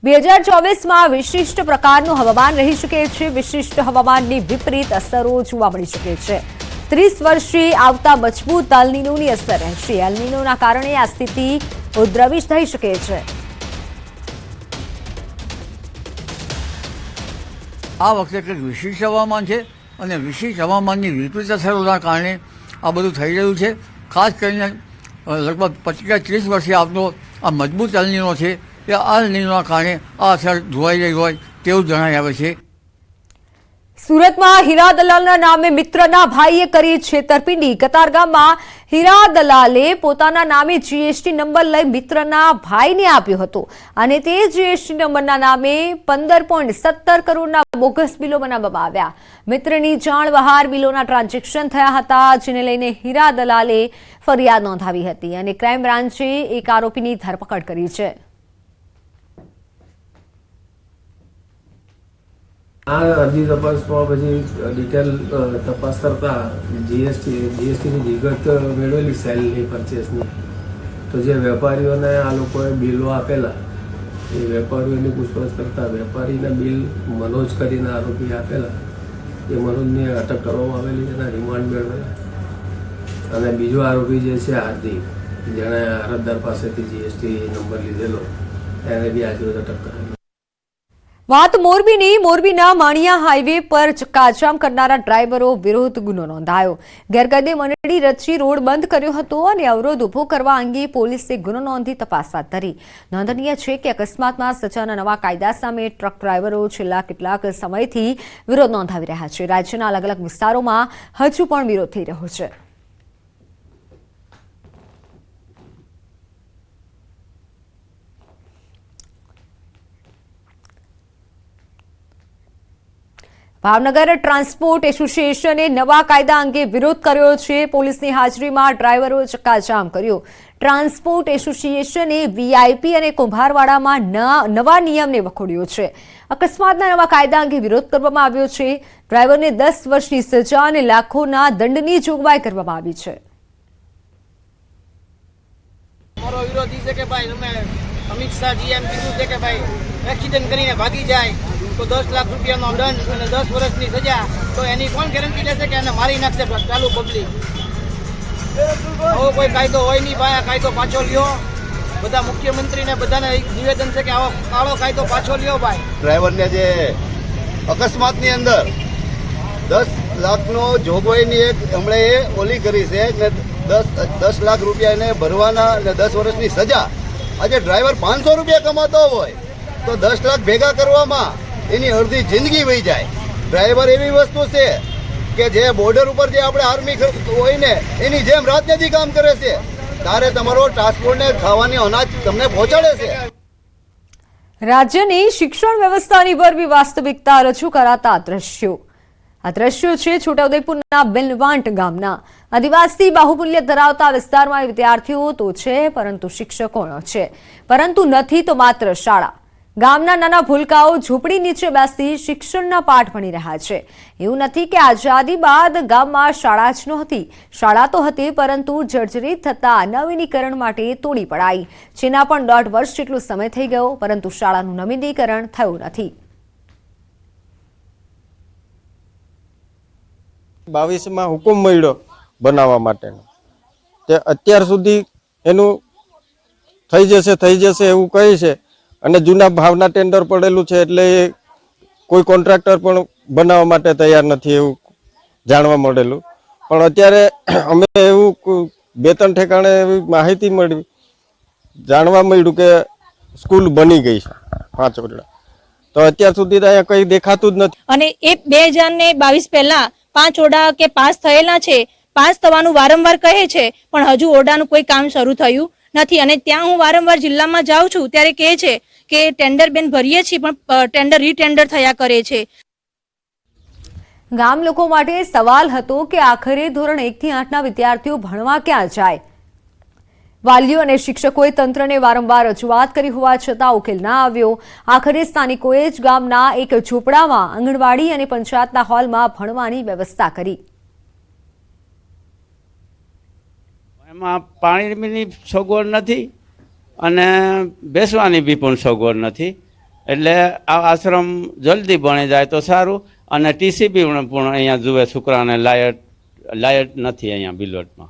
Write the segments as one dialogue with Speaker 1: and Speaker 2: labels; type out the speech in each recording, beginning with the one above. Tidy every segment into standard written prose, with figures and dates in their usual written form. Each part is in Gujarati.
Speaker 1: 2024 વિશિષ્ટ પ્રકારનું હવામાન રહી શકે છે। વિશિષ્ટ હવામાનની વિપરીત અસરો જોવા મળી શકે છે। 30 વર્ષે આવતા મજબૂત એલ નીનોની અસર રહેશે। એલ નીનોના કારણે આ સ્થિતિ ઉદ્ભવી થઈ શકે છે।
Speaker 2: આ વખતે કંઈક વિશિષ્ટ હવામાન છે અને વિશિષ્ટ હવામાનની વિપરીત અસરોના કારણે આ બધું થઈ રહ્યું છે। ખાસ કરીને લગભગ 25-30 વર્ષે આવતો આ મજબૂત એલ નીનો છે એ એલ નીનોના કારણે આ અસર જોવાઈ રહી હોય તેવું જણાઈ આવે છે।
Speaker 1: સુરતમાં હીરા દલાલના નામે મિત્રના ભાઈએ કરી છેતરપિંડી। કતારગામમાં હીરા દલાલે પોતાના નામે જીએસટી નંબર લઈ મિત્રના ભાઈને આપ્યો હતો અને તે જીએસટી નંબરના નામે 15.17 કરોડના બોગસ બિલો બનાવવામાં આવ્યા। મિત્રની જાણ બહાર બિલોના ટ્રાન્ઝેક્શન થયા હતા, જેને લઈને હીરા દલાલે ફરિયાદ નોંધાવી હતી અને ક્રાઇમ બ્રાન્ચે એક આરોપીની ધરપકડ કરી છે।
Speaker 3: આ અરજી તપાસમાં પછી ડિટેલ તપાસ કરતા જીએસટીની વિગત મેળવેલી સેલની પરચેસની, તો જે વેપારીઓને આ લોકોએ બિલો આપેલા એ વેપારીઓની પૂછપરછ કરતા વેપારીના બિલ મનોજ કરીને આરોપી આપેલા, એ મનોજની અટક કરવામાં આવેલી, એના રિમાન્ડ મેળવેલા। અને બીજો આરોપી જે છે હાર્દિક, જેણે અરજદાર પાસેથી જીએસટી નંબર લીધેલો, એને બી આજરોજ અટક કરેલી।
Speaker 1: વાત મોરબીની। મોરબીના માણિયા હાઈવે પર ચક્કાજામ કરનારા ડ્રાઈવરો વિરુદ્ધ ગુનો નોંધાયો। ગેરકાયદે મંડળી રચી રોડ બંધ કર્યો હતો અને અવરોધ ઉભો કરવા અંગે પોલીસે ગુનો નોંધી તપાસ હાથ ધરી। નોંધનીય છે કે અકસ્માતમાં સજાના નવા કાયદા સામે ટ્રક ડ્રાઈવરો છેલ્લા કેટલાક સમયથી વિરોધ નોંધાવી રહ્યા છે। રાજ્યના અલગ અલગ વિસ્તારોમાં હજુ પણ વિરોધ થઈ રહ્યો છે। ભાવનગર ટ્રાન્સપોર્ટ એસોસિએશને નવા કાયદા અંગે વિરોધ કર્યો છે। પોલીસની હાજરીમાં ડ્રાઈવરોએ ચક્કાજામ કર્યો। ટ્રાન્સપોર્ટ એસોસિએશને વીઆઈપી અને કુંભારવાડામાં નવા નિયમને વખોડ્યો છે। અકસ્માતના નવા કાયદા અંગે વિરોધ કરવામાં આવ્યો છે। ડ્રાઈવરને 10 વર્ષની સજા અને લાખોના દંડની જોગવાઈ કરવામાં આવી છે।
Speaker 4: અમારો વિરોધ છે કે ભાઈ અમે અમિત શાહ જીએમ કીધું છે કે ભાઈ એક્સિડન્ટ કરીને ભાગી જાય તો 10 લાખ રૂપિયાનો દંડ અને 10 વર્ષની સજા, તો એની કોણ ગેરંટી લેશે કે એને મારી નાખશે ચાલુ પબ્લિક? આવો કોઈ કાયદો હોય નહીં ભાઈ, આ કાયદો પાછો લ્યો। બધા મુખ્યમંત્રીને બધાને નિવેદન છે કે આવો કાળો કાયદો પાછો લ્યો ભાઈ।
Speaker 5: ડ્રાઈવરને જે અકસ્માતની અંદર 10 લાખનો જોગવાઈની એક હમણાં એ ઓલી કરી છે ને 10 લાખ રૂપિયા એને ભરવાના અને 10 વર્ષની સજા। આજે ડ્રાઈવર 500 રૂપિયા કમાતો હોય તો 10 લાખ ભેગા કરવામાં એની અડધી જિંદગી વહી જાય। ડ્રાઈવર એવી વસ્તુ છે કે જે બોર્ડર ઉપર જે આપણે આર્મી હોય ને એની જેમ રાતનેથી કામ કરે છે, ત્યારે તમારો ટ્રાન્સપોર્ટને ખાવાની અનાજ તમને પહોંચાડે છે।
Speaker 1: રાજ્યની શિક્ષણ વ્યવસ્થાની ભરવી વાસ્તવિકતા રજૂ કરાતા દ્રશ્યો। આ દ્રશ્યો છે છોટાઉદેપુરના બેલવાંટ ગામના। આદિવાસી બાહુમૂલ્ય ધરાવતા વિસ્તારમાં વિદ્યાર્થીઓ તો છે, પરંતુ શિક્ષકો છે, પરંતુ નથી તો માત્ર શાળા। ગામના નાના ભૂલકાઓ ઝૂંપડી નીચે બેસી શિક્ષણના પાઠ ભણી રહ્યા છે। એવું નથી કે આઝાદી બાદ ગામમાં શાળા જ નહોતી, શાળા તો હતી, પરંતુ જર્જરિત થતા નવીનીકરણ માટે તોડી પડાઈ, જેના પણ 1.5 વર્ષ જેટલો સમય થઈ ગયો, પરંતુ શાળાનું નવીનીકરણ થયું નથી।
Speaker 6: 22માં હુકુમ મળ્યો બનાવવા માટેનો, તે અત્યાર સુધી એનું થઈ જશે એવું કહે છે અને જૂના ભાવના ટેન્ડર પડેલું છે, એટલે કોઈ કોન્ટ્રાક્ટર પણ બનાવવા માટે તૈયાર નથી એવું જાણવા મળેલું। પણ અત્યારે અમે એવું 2-3 ઠેકાણે એવી માહિતી મળી, જાણવા મળ્યું કે સ્કૂલ બની ગઈ છે 5 ઓરડા, તો અત્યાર સુધી અહીંયા કંઈ દેખાતું જ નથી।
Speaker 7: અને એ 2022 પહેલા 5 ઓરડા કે પાસ થયેલા છે, પાસ થવાનું વારંવાર કહે છે, પણ હજુ ઓરડાનું કોઈ કામ શરૂ થયું નથી। અને ત્યાં હું વારંવાર જિલ્લામાં જાઉં છું ત્યારે કહે છે કે ટેન્ડર બેન ભરીએ છીએ, પણ ટેન્ડર રીટેન્ડર થયા કરે છે।
Speaker 1: ગામ લોકો માટે સવાલ હતો કે આખરે ધોરણ 1 થી 8ના વિદ્યાર્થીઓ ભણવા ક્યાં જાય। વાલીઓ અને શિક્ષકોએ તંત્રને વારંવાર રજૂઆત કરી હોવા છતાં ઉકેલ ના આવ્યો। આખરે સ્થાનિકોએ જ ગામના એક ઝૂંપડામાં આંગણવાડી અને પંચાયતના હોલમાં ભણવાની વ્યવસ્થા કરી।
Speaker 8: એમાં પાણીની સગવડ નથી અને બેસવાની બી પણ સગવડ નથી, એટલે આ આશ્રમ જલ્દી બની જાય તો સારું. અને ટીસીપી પણ અહીંયા જુએ છોકરાને લાયક નથી અહીંયા બિલોટમાં.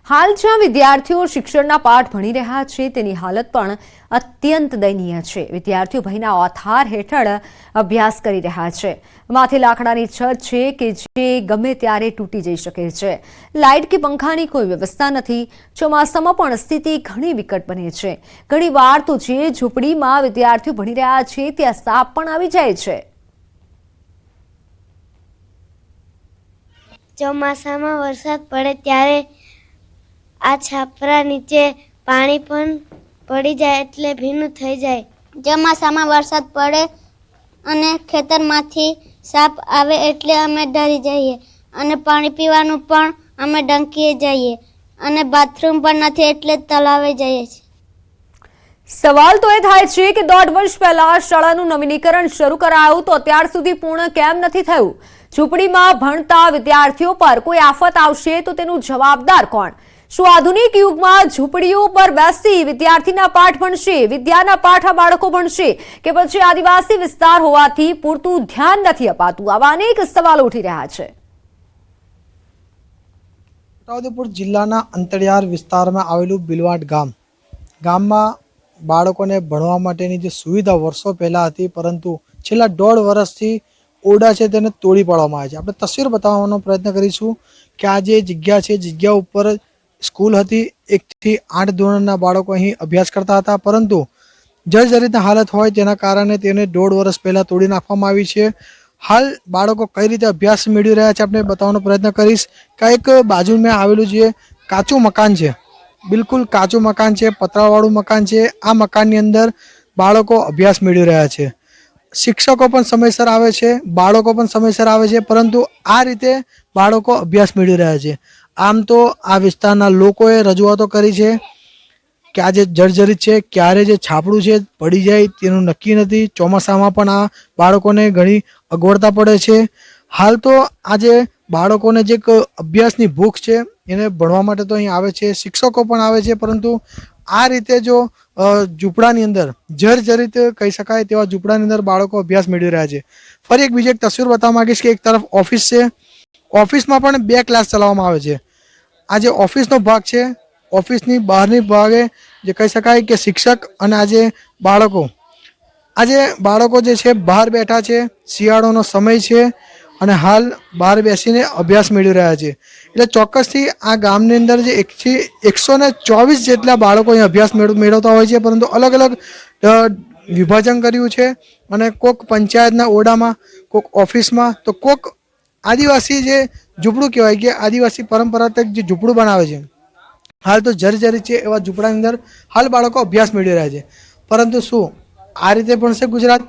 Speaker 1: હાલ જ્યાં વિદ્યાર્થીઓ શિક્ષણના પાઠ ભણી રહ્યા છે તેની હાલત પણ અત્યંત દયનીય છે. વિદ્યાર્થીઓ ભયના ઓથાર હેઠળ અભ્યાસ કરી રહ્યા છે. માથે લાકડાની છત છે કે જે ગમે ત્યારે તૂટી જઈ શકે છે. લાઇટ કે પંખાની કોઈ વ્યવસ્થા નથી. ચોમાસામાં પણ સ્થિતિ ઘણી વિકટ બને છે. ઘણીવાર તો જે ઝૂંપડીમાં વિદ્યાર્થીઓ ભણી રહ્યા છે ત્યાં સાપ પણ આવી જાય છે.
Speaker 9: ચોમાસામાં વરસાદ પડે ત્યારે આ છાપરા નીચે પાણી પણ પડી જાય એટલે ભીનું થઈ જાય. ચોમાસામાં વરસાદ પડે અને ખેતરમાંથી સાપ આવે એટલે અમે ડરી જઈએ અને પાણી પીવાનું પણ અમે ડંકીએ જઈએ અને બાથરૂમ પણ નથી એટલે તળાવે જઈએ છીએ.
Speaker 1: સવાલ તો એ થાય છે કે 1.5 વર્ષ પહેલા શાળાનું નવીનીકરણ શરૂ કરાયું તો અત્યાર સુધી પૂર્ણ કેમ નથી થયું? ઝૂંપડીમાં ભણતા વિદ્યાર્થીઓ પર કોઈ આફત આવશે તો તેનું જવાબદાર કોણ? શું આધુનિક યુગમાં ઝૂંપડીઓ પર બેસી વિદ્યાર્થીના પાઠ ભણશે, વિદ્યાના પાઠ આ બાળકો ભણશે કે પછી આદિવાસી વિસ્તાર હોવાથી પૂરતું ધ્યાન નથી અપાતું? આવા અનેક સવાલો ઉઠી રહ્યા છે.
Speaker 10: છોટાઉદેપુર જિલ્લાના અંતરિયાળ વિસ્તારમાં આવેલું બિલવાટ ગામમાં બાળકોને ભણવા માટેની જે સુવિધા વર્ષો પહેલા હતી, પરંતુ છેલ્લા 1.5 વર્ષથી ઓરડા છે તેને તોડી પાડવામાં આવે છે. આપણે તસવીર બતાવવાનો પ્રયત્ન કરીશું કે આ જે જગ્યા છે, જગ્યા ઉપર સ્કૂલ હતી. 1 થી 8 ધોરણના બાળકો અહીં અભ્યાસ કરતા હતા, પરંતુ જર્જરિત હાલત હોય તેના કારણે તેને 1.5 વર્ષ પહેલા તોડી નાખવામાં આવી છે. હાલ બાળકો કઈ રીતે અભ્યાસ મેળવી રહ્યા છે આપણે બતાવવાનો પ્રયત્ન કરીશ. કંઈક બાજુમાં આવેલું જે કાચું મકાન છે, બિલકુલ કાચું મકાન છે, પતરાવાળું મકાન છે. આ મકાનની અંદર બાળકો અભ્યાસ મેળવી રહ્યા છે. શિક્ષકો પણ સમયસર આવે છે, બાળકો પણ સમયસર આવે છે, પરંતુ આ રીતે બાળકો અભ્યાસ મેળવી રહ્યા છે. આમ તો આ વિસ્તારના લોકોએ રજૂઆતો કરી છે કે આ જે જર્જરિત છે, ક્યારે જે છાપડું છે પડી જાય તેનું નક્કી નથી. ચોમાસામાં પણ આ બાળકોને ઘણી અગવડતા પડે છે. હાલ તો આજે બાળકોને જે અભ્યાસની ભૂખ છે એને ભણવા માટે તો અહીં આવે છે, શિક્ષકો પણ આવે છે, પરંતુ આ રીતે જો ઝૂંપડાની અંદર જર્જરિત કહી શકાય તેવા ઝૂંપડાની અંદર બાળકો અભ્યાસ મેળવી રહ્યા છે. ફરી બીજી એક તસવીર બતાવવા માંગીશ કે એક તરફ ઓફિસ છે, ઓફિસમાં પણ 2 ક્લાસ ચલાવવામાં આવે છે. આ જે ઓફિસનો ભાગ છે, ઓફિસની બહારની ભાગે જે કહી શકાય કે શિક્ષક અને આજે બાળકો જે છે બહાર બેઠા છે. શિયાળોનો સમય છે અને હાલ બહાર બેસીને અભ્યાસ મેળવી રહ્યા છે. એટલે ચોક્કસથી આ ગામની અંદર જે 124 જેટલા બાળકો અહીં અભ્યાસ મેળવતા હોય છે, પરંતુ અલગ અલગ વિભાજન કર્યું છે અને કોક પંચાયતના ઓરડામાં, કોક ઓફિસમાં, તો કોક આદિવાસી જે ઝૂંપડું કહેવાય કે આદિવાસી પરંપરાગત જે ઝૂંપડું બનાવે છે, હાલ તો જર્જરિત છે એવા ઝૂંપડાની અંદર હાલ બાળકો અભ્યાસ મેળવી રહ્યા છે. પરંતુ શું આ રીતે ભણશે ગુજરાત?